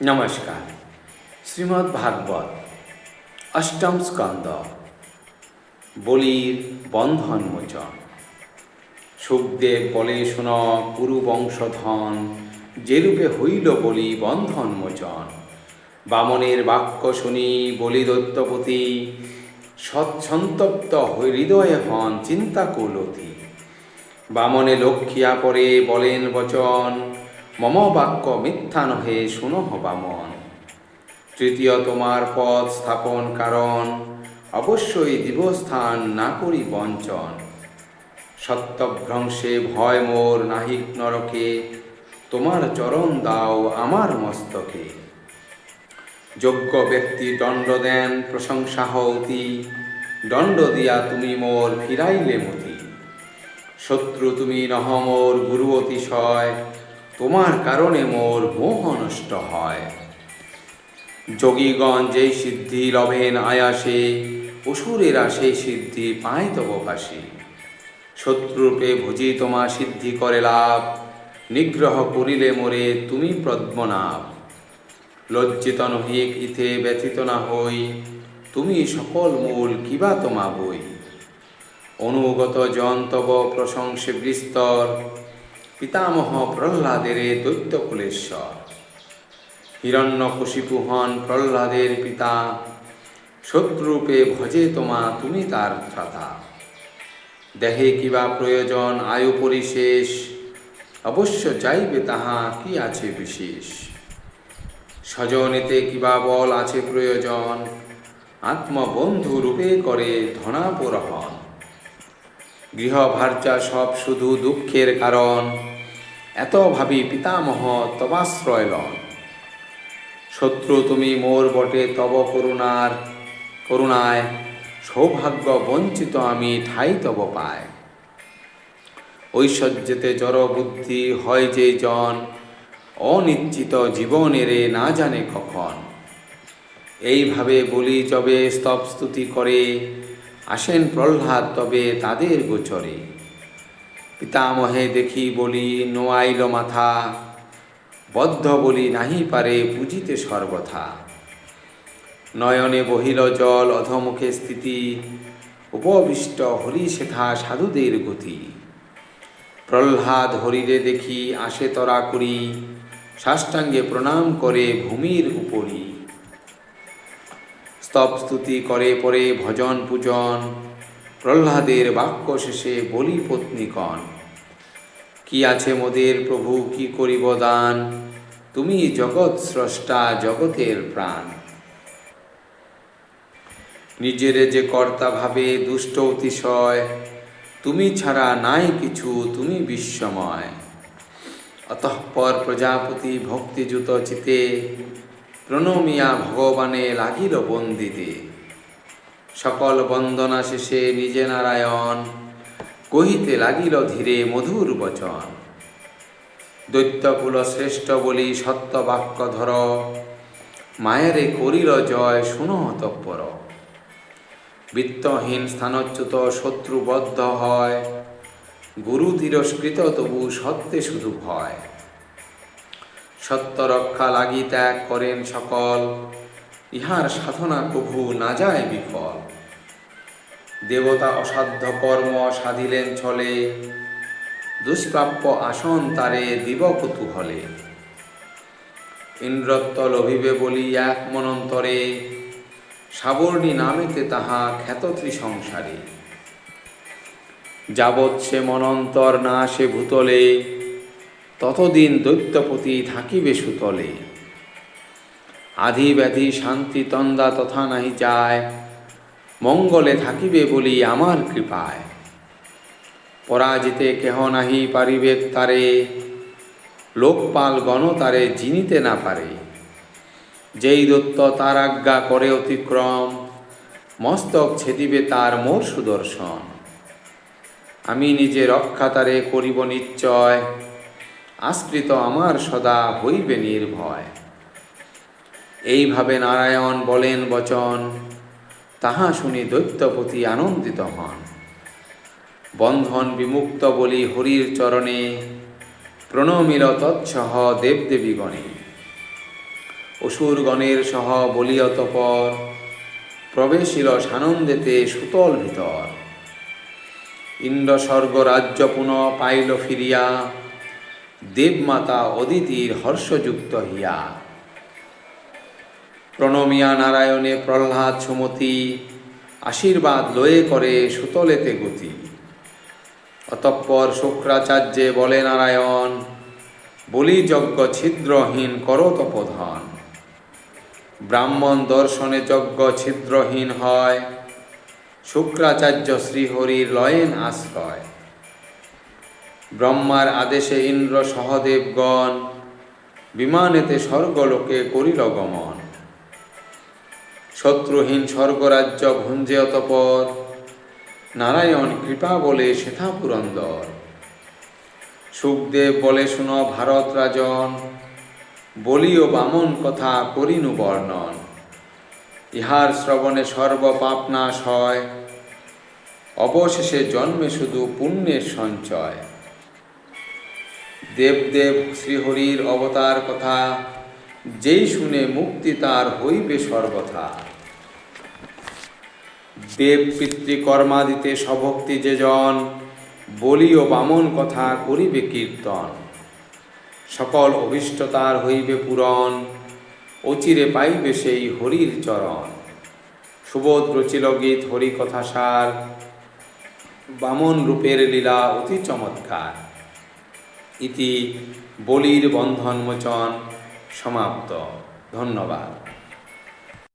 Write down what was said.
নমস্কার। শ্রীমদ্ ভাগবত অষ্টম স্কন্দ বলির বন্ধন মোচন। সুখদেব বলে শুন কুরু বংশধন, যেরূপে হইল বলি বন্ধন মোচন। বামনের বাক্য শুনি বলি দৈত্যপতি, সন্তপ্ত হৃদয়ে হন চিন্তাকুলতি। বামনে লক্ষ্যিয়া পরে বলেন বচন, মম বাক্য মিথ্যা নহে শুনহ বামন। তৃতীয় তোমার পদ স্থাপন কারণ, অবশ্যই দিবস্থান না করি বঞ্চন। সত্যভ্রংশে ভয় মোর নাহিক নরকে, তোমার চরণ দাও আমার মস্তকে। যোগ্য ব্যক্তি দণ্ড দেন প্রশংসা হৌতি, দণ্ড দিয়া তুমি মোর ফিরাইলে মতি। শত্রু তুমি নহ মোর গুরু অতিশয়, তোমার কারণে মোর মোহ নষ্ট হয়। যোগীগণ যেই সিদ্ধি লভেন আয়াসে, অসুরেরা সেই সিদ্ধি পায় তব পাশে। শত্রুরূপে ভুজি তোমা সিদ্ধি করে লাভ, নিগ্রহ করিলে মোরে তুমি পদ্মনাভ। লজ্জিত নহিক ইথে ব্যথিত না হই, তুমি সকল মূল কিবা তোমা বই। অনুগত জন তব প্রশংসে বিস্তর, পিতামহ প্রহ্লাদের দৈত্যকুলেশ্বর। হিরণ্যকশিপু হন প্রহ্লাদের পিতা, শত্রুরূপে ভজে তোমা তুমি তার ত্রাতা। দেহে কিবা প্রয়োজন আয়ু পরিশেষ, অবশ্য চাইবে তাহা কি আছে বিশেষ। স্বজনেতে কিবা বল আছে প্রয়োজন, আত্মবন্ধু রূপে করে ধনাপরহন। গৃহভার্যা সব শুধু দুঃখের কারণ, এত ভাবি পিতামহ তবাশ্রয় লন। শত্রু তুমি মোর বটে তব করুণায়, সৌভাগ্য বঞ্চিত আমি ঠাই তব পায়। ঐশ্বর্যেতে জড় বুদ্ধি হয় যে জন, অনিশ্চিত জীবনেরে না জানে কখন। এইভাবে বলি যবে স্তব স্তুতি করে, আসেন প্রহ্লাদ তবে তাদের গোচরে। পিতামহে দেখি বলি নোয়াইল মাথা, বদ্ধ বলি নাহি পারে পুজিতে সর্বথা। নয়নে বহিল জল অধমুখে স্থিতি, উপবিষ্ট হরি সেথা সাধুদের গতি। প্রহ্লাদ হরিরে দেখি আসে তরা করি, সাষ্টাঙ্গে প্রণাম করে ভূমির উপরি। স্তব স্তুতি করে পরে ভজন পূজন, প্রহ্লাদের বাক্য শেষে বলি পত্নীগণ। কি আছে মোদের প্রভু কি করিব দান, তুমি জগৎ স্রষ্টা জগতের প্রাণ। নিজেরে যে কর্তা ভাবে দুষ্ট অতিশয়, তুমি ছাড়া নাই কিছু তুমি বিশ্বময়। অতঃপর প্রজাপতি ভক্তিযুত চিতে, প্রণমিয়া ভগবানে লাগিল বন্দিতে। সকল বন্দনা শেষে নিজে নারায়ণ, কহিতে লাগিল ধীরে মধুর বচন। দৈত্যকুল শ্রেষ্ঠ বলি সত্য বাক্য ধর, মায়েরে করিল জয় শুনো তৎপর। বিত্তহীন স্থানচ্যুত শত্রুবদ্ধ হয়, গুরু তিরস্কৃত তবু সত্যে শুধু ভয়। সত্য রক্ষা লাগি ত্যাগ করেন সকল, ইহার সাধনা কভু না যায় বিফল। দেবতা অসাধ্য কর্ম সাধিলেন ছলে, দুষ্প্রাপ্য আসন তারে দিব কুতূহলে। ইন্দ্রত্ব লভিবে বলি এক মনন্তরে, সাবর্ণী নামেতে তাহা খ্যাত ত্রিসংসারে। যাবৎ সে মনন্তর না আসে ভূতলে, ততদিন দৈত্যপতি থাকিবে সুতলে। আধি ব্যাধি শান্তি তন্দা তথা নাহি যায়, মঙ্গলে থাকিবে বলি আমার কৃপায়। পরাজিতে কেহ নাহি পারিবে তারে, লোকপাল গণ তারে জিনিতে না পারে। যেই দৈত্য তার আজ্ঞা করে অতিক্রম, মস্তক ছেদিবে তার মোর সুদর্শন। আমি নিজে রক্ষা তারে করিব নিশ্চয়, আশ্রিত আমার সদা হইবে নির্ভয়। এইভাবে নারায়ণ বলেন বচন, তাহা শুনি দৈত্যপতি আনন্দিত হন। বন্ধন বিমুক্ত বলি হরির চরণে, প্রণমিল তৎসহ দেবদেবীগণে। অসুরগণের সহ বলি অতঃপর প্রবেশিল সানন্দেতে সুতল ভিতর। ইন্দ্র স্বর্গ রাজ্য পুনঃ পাইল ফিরিয়া, দেবমাতা অদিতির হর্ষযুক্ত হিয়া। প্রণমিয়া নারায়ণে প্রহ্লাদ সুমতি, আশীর্বাদ লয়ে করে সুতলেতে গতি। অতঃপর শুক্রাচার্যে বলে নারায়ণ, বলি যজ্ঞ ছিদ্রহীন করো তপোধন। ব্রাহ্মণ দর্শনে যজ্ঞ ছিদ্রহীন হয়, শুক্রাচার্য শ্রীহরির লয়েন আশ্রয়। ব্রহ্মার আদেশে ইন্দ্র সহদেবগণ, বিমানেতে স্বর্গলোকে করিল গমন। শত্রুহীন স্বর্গরাজ্য ভুঞ্জে অতঃপর, নারায়ণ কৃপা বলে সেথা পুরন্দর। সুখদেব বলে শুন ভারত রাজন, বলি ও বামন কথা করিনু বর্ণন। ইহার শ্রবণে সর্ব পাপ নাশ হয়, অবশেষে জন্মে শুধু পুণ্যের সঞ্চয়। দেবদেব শ্রীহরির অবতার কথা, যেই শুনে মুক্তি তার হইবে সর্বথা। দেব পিতৃকর্মাদিতে স্বভক্তি যে জন, বলি ও বামন কথা করিবে কীর্তন। সকল অভীষ্ট তার হইবে পূরণ, অচিরে পাইবে সেই হরির চরণ। সুবোধ রচিল গীত হরি কথা সার, বামন রূপের লীলা অতি চমৎকার। ইতি বলির বন্ধন মোচন সমাপ্ত। ধন্যবাদ।